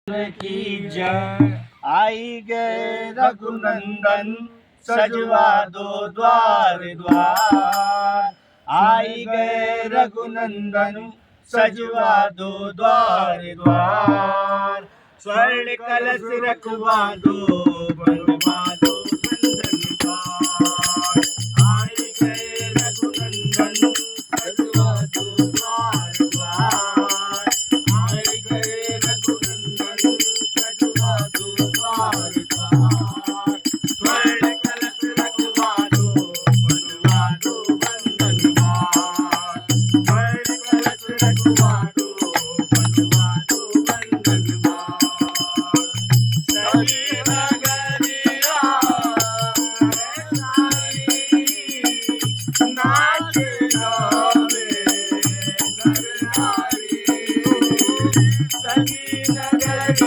की जय। आई गए रघुनंदन सजवा दो द्वार द्वार। आई गए रघुनंदन सजवा दो द्वार द्वार। स्वर्ण कलश रखवा दो बनवा दो नंदन द्वार। आई गए रघुनंदन सजवा दो द्वार द्वार। आई गए रघुनंदन सजवा दो द्वार द्वार। स्वर्ण कलश रखवा दो बनवा दो बंधन द्वार। स्वर्ण कलश रखवा दो बनवा दो बंधन द्वार। सही नगरिया सारी नाचे गावे नर नारी। सही नगरिया